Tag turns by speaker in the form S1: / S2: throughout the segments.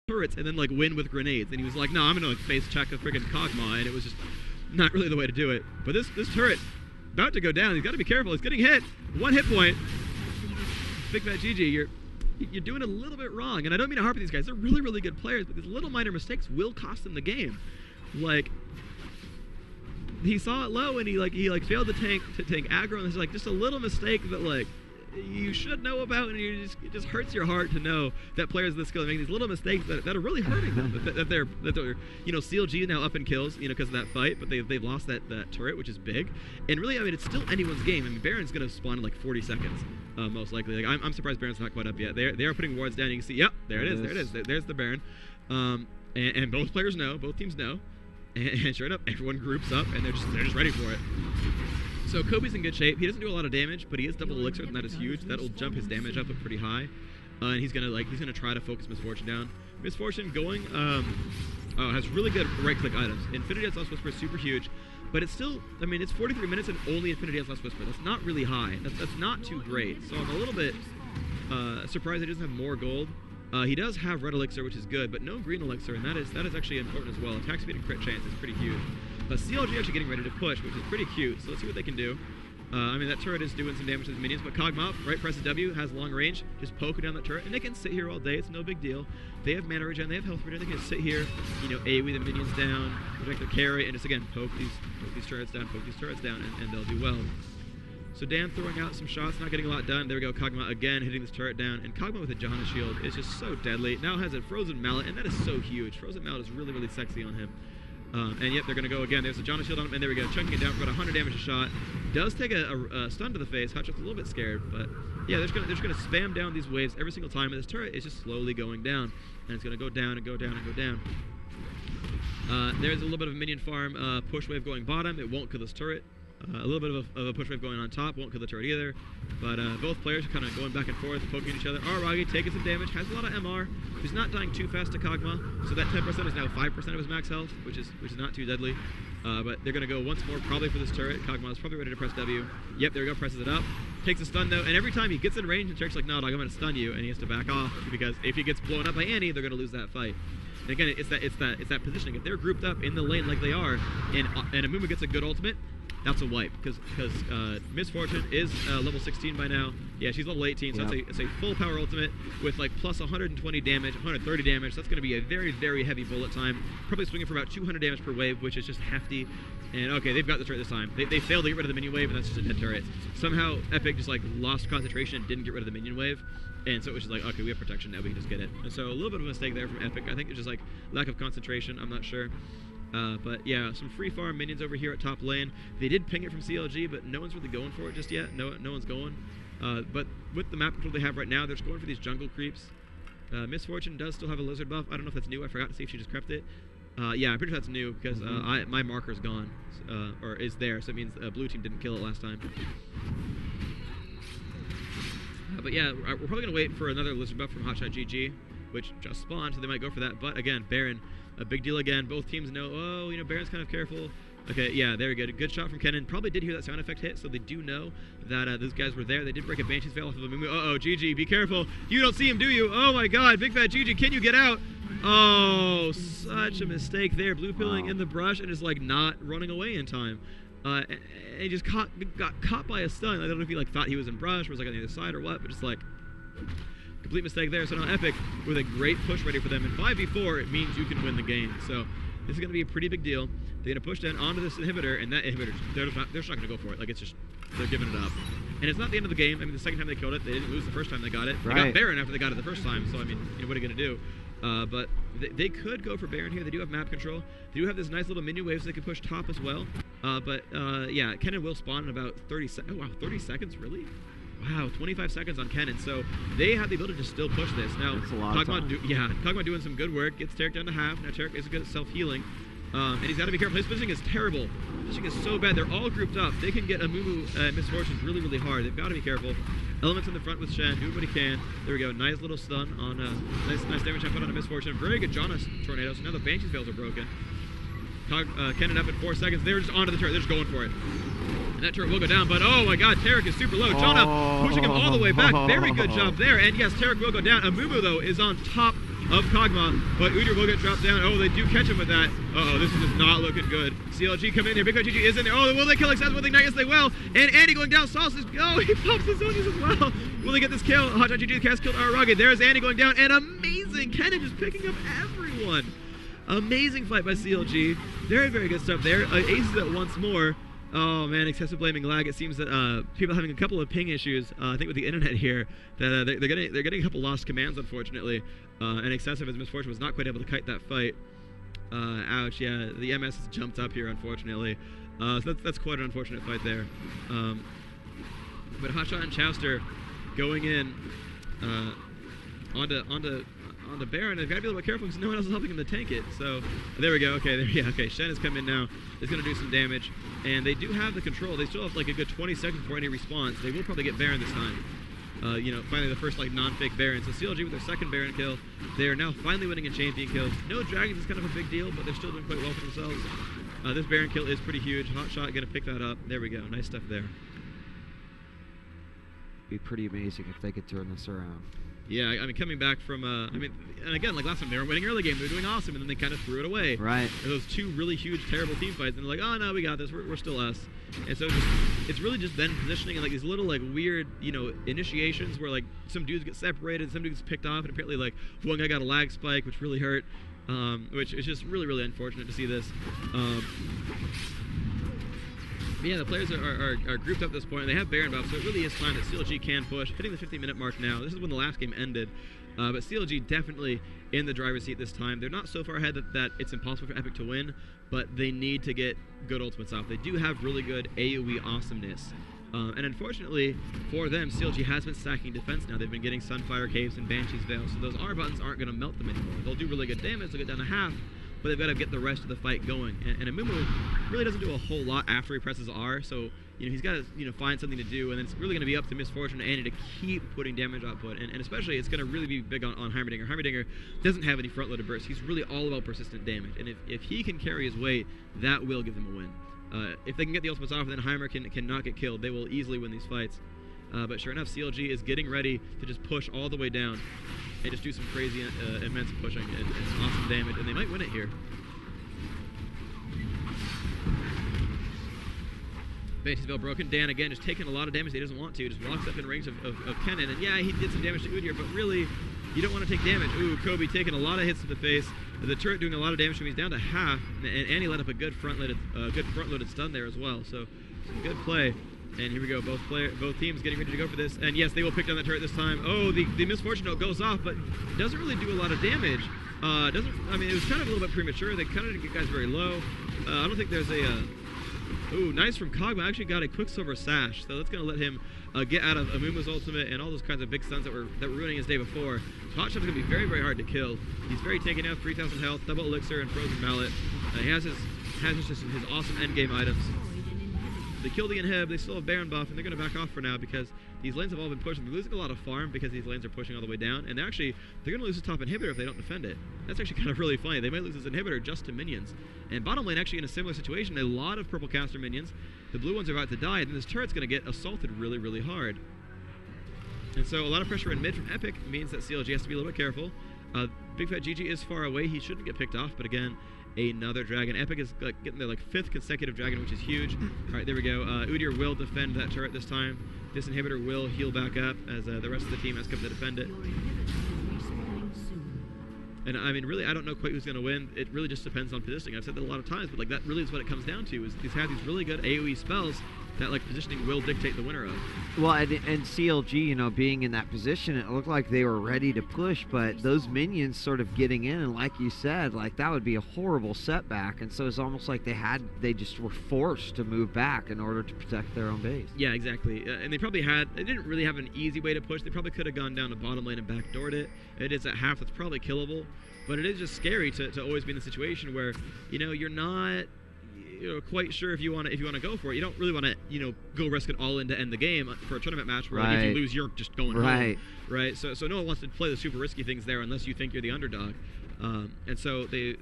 S1: turrets and then like win with grenades. And he was like, no, I'm gonna like face check a freaking Kog'Maw, and it was just not really the way to do it. But this turret about to go down. He's got to be careful. He's getting hit. 1 hit point. Big Fat GG, you're doing a little bit wrong. And I don't mean to harp on these guys. They're really, really good players, but these little minor mistakes will cost them the game. Like, he saw it low and he failed to tank aggro, and it's like just a little mistake that like you should know about, and it just hurts your heart to know that players of this skill are making these little mistakes that are really hurting them. that they're CLG now up in kills, because of that fight, but they've lost that turret, which is big. And really, I mean, it's still anyone's game. I mean, Baron's gonna spawn in like 40 seconds, most likely. Like, I'm surprised Baron's not quite up yet. They are putting wards down. You can see, yep, there it is. There's the Baron, and both players know, both teams know, and sure enough, everyone groups up and they're just ready for it. So Kobe's in good shape. He doesn't do a lot of damage, but he is double elixir, and that is huge. That'll jump his damage up pretty high. And he's gonna try to focus Misfortune down. Misfortune going has really good right-click items. Infinity Death's Last Whisper is super huge, but it's still, I mean, it's 43 minutes and only Infinity Death's Last Whisper. That's not really high. That's not too great. So I'm a little bit surprised he doesn't have more gold. He does have red elixir, which is good, but no green elixir, and that is actually important as well. Attack speed and crit chance is pretty huge. But CLG actually getting ready to push, which is pretty cute. So let's see what they can do. I mean, that turret is doing some damage to his minions, but Kog'Maw, right, presses W, has long range, just poke down that turret, and they can sit here all day. It's no big deal. They have mana regen, they have health regen. They can just sit here, AoE the minions down, protect their carry, and just again poke these turrets down, and they'll do well. So Dan throwing out some shots, not getting a lot done. There we go, Kog'Maw again hitting this turret down, and Kog'Maw with a Janna shield is just so deadly. Now has a frozen mallet, and that is so huge. Frozen mallet is really, really sexy on him. And yet they're going to go again. There's a Janna shield on him, and there we go, chunking it down for about 100 damage a shot. Does take a stun to the face. Hotshot's a little bit scared, but yeah, they're just going to spam down these waves every single time, and this turret is just slowly going down, and it's going to go down and go down and go down. There's a little bit of a minion farm push wave going bottom. It won't kill this turret. A little bit of a push wave going on top, won't kill the turret either. But both players are kind of going back and forth, poking each other. Aragi taking some damage, has a lot of MR. He's not dying too fast to Kog'Maw, so that 10% is now 5% of his max health, which is not too deadly. But they're going to go once more, probably for this turret. Kog'Maw is probably ready to press W. Yep, there we go, presses it up. Takes a stun though, and every time he gets in range, the Turk's like, no, dog, I'm going to stun you, and he has to back off, because if he gets blown up by Annie, they're going to lose that fight. And again, it's that positioning. If they're grouped up in the lane like they are, and Amumu gets a good ultimate, that's a wipe, because Misfortune is level 16 by now. Yeah, she's level 18, so it's a full power ultimate with like plus 120 damage, 130 damage. So that's going to be a very, very heavy bullet time. Probably swinging for about 200 damage per wave, which is just hefty. And okay, they've got the turret this time. They failed to get rid of the minion wave, and that's just a dead turret. Somehow Epik just like lost concentration and didn't get rid of the minion wave. And so it was just like, okay, we have protection now, we can just get it. And so a little bit of a mistake there from Epik. I think it's just like lack of concentration, I'm not sure. But yeah, some free farm minions over here at top lane. They did ping it from CLG, but no one's really going for it just yet. No one's going. But with the map control they have right now, they're just going for these jungle creeps. Misfortune does still have a lizard buff. I don't know if that's new. I forgot to see if she just crept it. Yeah, I'm pretty sure that's new, because my marker's gone, or is there, so it means blue team didn't kill it last time. But yeah, we're probably going to wait for another lizard buff from Hotshot GG, which just spawned, so they might go for that. But again, Baron, a big deal again. Both teams know, oh, Baron's kind of careful. Okay, yeah, there we go. Good shot from Kennen. Probably did hear that sound effect hit, so they do know that those guys were there. They did break a Banshee's Veil off of Amumu. Uh-oh, GG, be careful. You don't see him, do you? Oh my god, Big Fat GG, can you get out? Oh, such a mistake there. Blue pilling in the brush and just like not running away in time. And he just got caught by a stun. I don't know if he like thought he was in brush or was like on the other side or what, but just like complete mistake there. So now Epik with a great push ready for them. And 5v4, it means you can win the game. So this is going to be a pretty big deal. They're going to push down onto this inhibitor, and that inhibitor, they're just not going to go for it. Like, it's just, they're giving it up. And it's not the end of the game. I mean, the second time they killed it, they didn't lose the first time they got it. They got Baron after they got it the first time. So, I mean, what are you going to do? But they could go for Baron here. They do have map control. They do have this nice little minion wave, so they can push top as well. Yeah, Kennen will spawn in about 30 seconds. Oh, wow, 30 seconds? Really? Wow, 25 seconds on Kennen. So they have the ability to still push this. Now, Kog'Maw doing some good work. Gets Tarek down to half. Now, Tarek is good at self-healing. And he's got to be careful. His positioning is terrible. His positioning is so bad. They're all grouped up. They can get Amumu and Misfortune really, really hard. They've got to be careful. Elements in the front with Shen. Do what he can. There we go. Nice little stun on nice damage I put on a Misfortune. Very good Janna tornado. So now the Banshee's Veils are broken. Kennen up in 4 seconds. They're just onto the turret. They're just going for it. And that turret will go down, but oh my god, Tarek is super low. Janna pushing him all the way back. Very good job there. And yes, Tarek will go down. Amumu, though, is on top of Kog'Maw, but Udyr will get dropped down. Oh, they do catch him with that. Uh-oh, this is just not looking good. CLG coming in here. Big Fat GG is in there. Oh, will they kill Excessive? Yes, they will. And Andy going down. Sauce is, oh, he pops his zonies as well. Will they get this kill? Hotshot GG cast killed our Rugged. There's Andy going down. And amazing. Kennen just picking up everyone. Amazing fight by CLG. Very, very good stuff there. Aces it once more. Oh man, excessive blaming lag. It seems that people are having a couple of ping issues. I think with the internet here, that they're getting a couple lost commands, unfortunately. And excessive, as misfortune, was not quite able to kite that fight. Ouch. Yeah, the MS has jumped up here, unfortunately. So that's quite an unfortunate fight there. But Hotshot and Chowster going in onto Baron. They've got to be a little bit careful because no one else is helping him to tank it. So there we go. Okay, okay. Shen has come in now. Is going to do some damage, and they do have the control. They still have like a good 20 seconds before any response. They will probably get Baron this time. Finally the first like non-fake Baron. So CLG with their second Baron kill. They are now finally winning in champion kills. No dragons is kind of a big deal, but they're still doing quite well for themselves. This Baron kill is pretty huge. Hotshot going to pick that up. There we go. Nice stuff there.
S2: Be pretty amazing if they could turn this around.
S1: Yeah, I mean, coming back from, and again, like last time, they were winning early game, they were doing awesome, and then they kind of threw it away.
S2: Right.
S1: And those two really huge, terrible team fights, and they're like, oh, no, we got this, we're still us. And so it's really just then positioning and like these little, like, weird, initiations where, like, some dudes get separated, some dudes picked off, and apparently, like, one guy got a lag spike, which really hurt, which is just really, really unfortunate to see this. But yeah, the players are grouped up at this point, and they have Baron buff, so it really is time that CLG can push. Hitting the 50-minute mark now. This is when the last game ended. But CLG definitely in the driver's seat this time. They're not so far ahead that it's impossible for Epik to win, but they need to get good ultimates off. They do have really good AoE awesomeness. And unfortunately for them, CLG has been stacking defense now. They've been getting Sunfire Caves and Banshee's Veil, so those R buttons aren't going to melt them anymore. They'll do really good damage, they'll get down to half, but they've got to get the rest of the fight going. And Amumu really doesn't do a whole lot after he presses R, so he's got to find something to do, and then it's really going to be up to Misfortune and Andy to keep putting damage output. And especially, it's going to really be big on Heimerdinger. Heimerdinger doesn't have any front-loaded bursts. He's really all about persistent damage, and if he can carry his weight, that will give them a win. If they can get the ultimates off, and then Heimer can not get killed, they will easily win these fights. But sure enough, CLG is getting ready to just push all the way down and just do some crazy, immense pushing and awesome damage, and they might win it here. Banshee's Veil broken. Dan, again, just taking a lot of damage he doesn't want to. Just walks up in range of Kennen, and yeah, he did some damage to Udyr, but really, you don't want to take damage. Ooh, Kobe taking a lot of hits to the face. The turret doing a lot of damage to him. He's down to half, and Annie let up a good front-loaded stun there as well. So, some good play. And here we go, both teams getting ready to go for this. And yes, they will pick down that turret this time. Oh, the Misfortune note goes off, but doesn't really do a lot of damage. It was kind of a little bit premature. They kind of didn't get guys very low. I don't think there's a... Ooh, nice from Kog'Maw. Actually got a Quicksilver Sash, so that's going to let him get out of Amumu's ultimate and all those kinds of big stuns that were ruining his day before. So Hotshot's going to be very, very hard to kill. He's very tanky now, 3,000 health, double elixir, and frozen mallet. He has his awesome endgame items. They kill the inhib, they still have Baron buff, and they're going to back off for now because these lanes have all been pushed. They're losing a lot of farm because these lanes are pushing all the way down, and they're going to lose the top inhibitor if they don't defend it. That's actually kind of really funny. They might lose this inhibitor just to minions. And bottom lane actually in a similar situation, a lot of purple caster minions. The blue ones are about to die, and this turret's going to get assaulted really, really hard. And so a lot of pressure in mid from Epik means that CLG has to be a little bit careful. Big Fat GG is far away. He shouldn't get picked off, but again, another dragon. Epik is getting their 5th consecutive dragon, which is huge. All right, there we go. Udyr will defend that turret this time. This inhibitor will heal back up as the rest of the team has come to defend it. And I mean, really, I don't know quite who's going to win. It really just depends on positioning. I've said that a lot of times, but that really is what it comes down to. Is these have these really good AOE spells that positioning will dictate the winner of.
S2: Well, and CLG, being in that position, it looked like they were ready to push, but those minions sort of getting in, and like you said, that would be a horrible setback. And so it's almost like they just were forced to move back in order to protect their own base.
S1: Yeah, exactly. And they didn't really have an easy way to push. They probably could have gone down to bottom lane and backdoored it. It is at half. That's probably killable. But it is just scary to always be in the situation where, you're not quite sure if you want to go for it. You don't really want to go risk it all in to end the game for a tournament match where if you lose you're just going home, right? So no one wants to play the super risky things there unless you think you're the underdog. And so they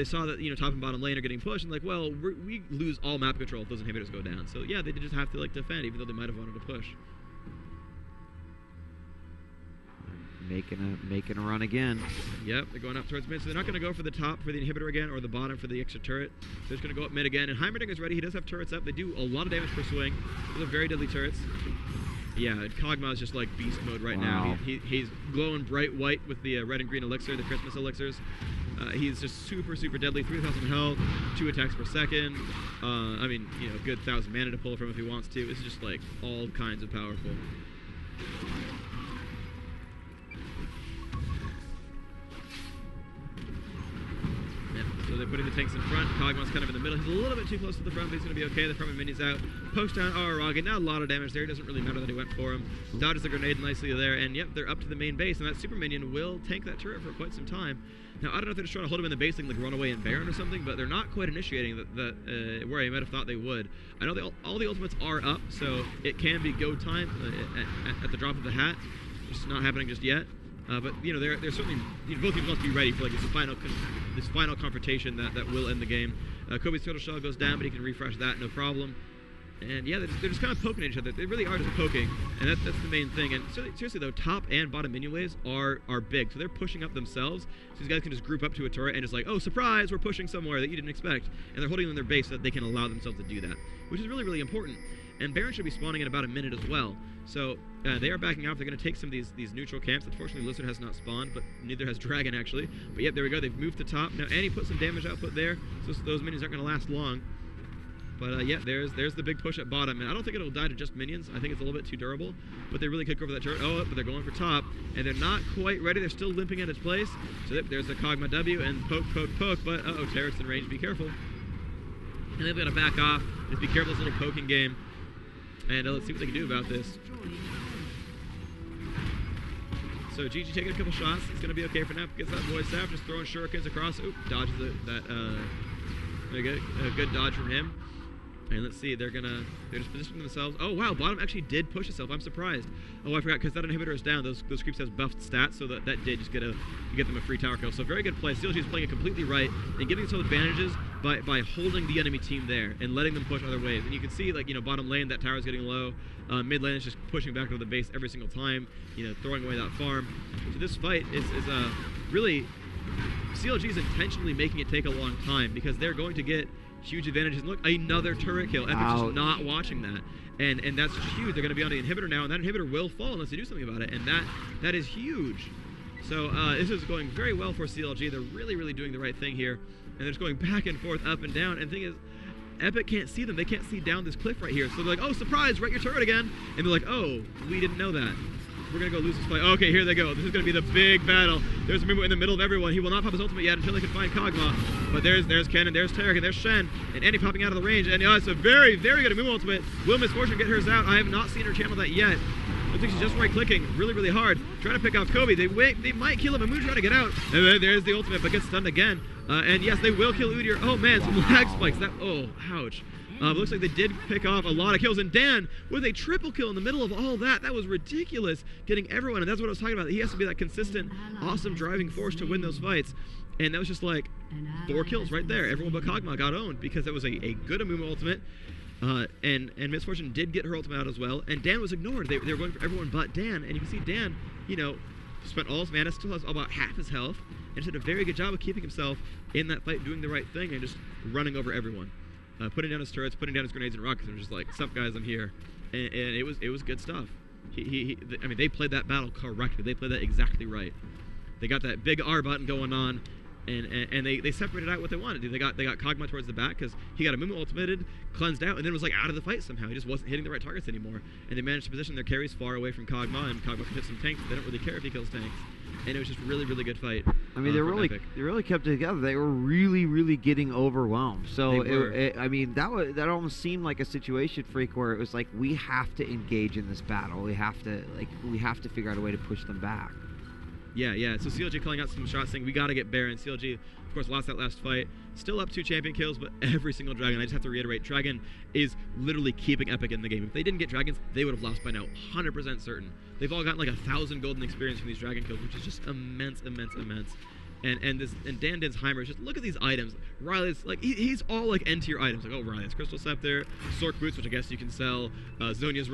S1: saw that top and bottom lane are getting pushed and we lose all map control if those inhibitors go down. So yeah, they just have to defend even though they might have wanted to push.
S2: making a run again.
S1: Yep, they're going up towards mid, so they're not going to go for the top for the inhibitor again, or the bottom for the extra turret. They're just going to go up mid again, and Heimerdinger's ready. He does have turrets up. They do a lot of damage per swing. Those are very deadly turrets. Yeah, Kog'Maw is just like beast mode right now. He's glowing bright white with the red and green elixir, the Christmas elixirs. He's just super, super deadly. 3,000 health, 2 attacks per second. I mean, you know, good 1,000 mana to pull from if he wants to. It's just like all kinds of powerful. So they're putting the tanks in front. Kog'Maw's kind of in the middle. He's a little bit too close to the front, but he's going to be okay. The front minions out. Post down Araragi. Not a lot of damage there. It doesn't really matter that he went for him. Dodges the grenade nicely there. And yep, they're up to the main base. And that super minion will tank that turret for quite some time. Now, I don't know if they're just trying to hold him in the base and like run away in Baron or something, but they're not quite initiating where I might have thought they would. I know all the ultimates are up, so it can be go time at the drop of the hat. It's not happening just yet. But you know, they're certainly, you know, both teams must be ready for like this final confrontation that will end the game. Kobe's total shell goes down, but he can refresh that no problem. And yeah, they're just kind of poking at each other. They really are just poking, and that's the main thing. And seriously though, top and bottom minion waves are big, so they're pushing up themselves. So these guys can just group up to a turret and just like, oh surprise, we're pushing somewhere that you didn't expect, and they're holding on their base so that they can allow themselves to do that, which is really, really important. And Baron should be spawning in about a minute as well. So they are backing off. They're going to take some of these neutral camps. Unfortunately, Lizard has not spawned, but neither has Dragon actually. But yep, there we go. They've moved to top. Now Annie put some damage output there, so those minions aren't going to last long. But yeah, there's the big push at bottom. And I don't think it'll die to just minions. I think it's a little bit too durable. But they really could go for that turret. Oh, but they're going for top. And they're not quite ready. They're still limping at its place. So yep, there's the Kog'Maw W and poke, poke, poke. But uh-oh, turret's in range. Be careful. And they've got to back off. Just be careful, this little poking game. And let's see what they can do about this. So GG taking a couple shots. It's going to be okay for now. Gets that voice staff, just throwing shurikens across. Oop, dodges that. Very good. A good dodge from him. And let's see, they're just positioning themselves. Oh wow, bottom actually did push itself. I'm surprised. Oh, I forgot, because that inhibitor is down. Those creeps has buffed stats, so that did just get them a free tower kill. So very good play. CLG is playing it completely right and giving itself advantages by holding the enemy team there and letting them push other waves. And you can see, like, you know, bottom lane, that tower is getting low. Mid lane is just pushing back to the base every single time, you know, throwing away that farm. So this fight is really, CLG is intentionally making it take a long time because they're going to get huge advantages. And look, another turret kill. Epik's just not watching that. And that's huge. They're going to be on the inhibitor now, and that inhibitor will fall unless they do something about it. And that is huge. So this is going very well for CLG. They're really, really doing the right thing here. And they're just going back and forth, up and down. And the thing is, Epik can't see them. They can't see down this cliff right here. So they're like, oh, surprise, right your turret again. And they're like, oh, we didn't know that. We're going to go lose this fight. Okay, here they go. This is going to be the big battle. There's Mumu in the middle of everyone. He will not pop his ultimate yet until they can find Kog'Maw. But there's Ken, and there's Tarek, and there's Shen, and Annie popping out of the range. And it's a very, very good Mumu ultimate. Will Miss Fortune get hers out? I have not seen her channel that yet. Looks like she's just right-clicking really, really hard. Trying to pick off Kobe. They might kill him. Mumu trying to get out. And then there's the ultimate, but gets stunned again. And yes, they will kill Udyr. Oh, man, some lag spikes. Oh, ouch. Looks like they did pick off a lot of kills. And Dan with a triple kill in the middle of all that. That was ridiculous. Getting everyone. And that's what I was talking about. He has to be that consistent, awesome driving force to win those fights. And that was just like 4 kills right there. Everyone but Kog'Maw got owned because that was a good Amumu ultimate. And Miss Fortune did get her ultimate out as well. And Dan was ignored. They were going for everyone but Dan. And you can see Dan, you know, spent all his mana, still has about half his health. And just did a very good job of keeping himself in that fight, doing the right thing, and just running over everyone. Putting down his turrets, putting down his grenades and rockets, and just like, sup guys, I'm here. And it was good stuff. I mean, they played that battle correctly. They played that exactly right. They got that big R button going on, and they separated out what they wanted to do. They got Kog'Maw towards the back because he got a Mumu ultimated, cleansed out, and then was like out of the fight somehow. He just wasn't hitting the right targets anymore. And they managed to position their carries far away from Kog'Maw, and Kog'Maw could hit some tanks. They don't really care if he kills tanks. And it was just really, really good fight.
S2: I mean, they really kept it together. They were really, really getting overwhelmed. So I mean, that almost seemed like a situation freak where it was like, we have to engage in this battle. We have to figure out a way to push them back.
S1: Yeah. So CLG calling out some shots saying we got to get Baron. CLG, of course, lost that last fight. Still up 2 champion kills, but every single dragon, I just have to reiterate, Dragon is literally keeping Epik in the game. If they didn't get dragons, they would have lost by now, 100% certain. They've all gotten like 1,000 golden experience from these dragon kills, which is just immense. And Dan Din's Heimer, just look at these items. Riley's like he's all like end tier items. Like, oh, Riley's Crystal Scepter, Sork Boots, which I guess you can sell. Zhonya's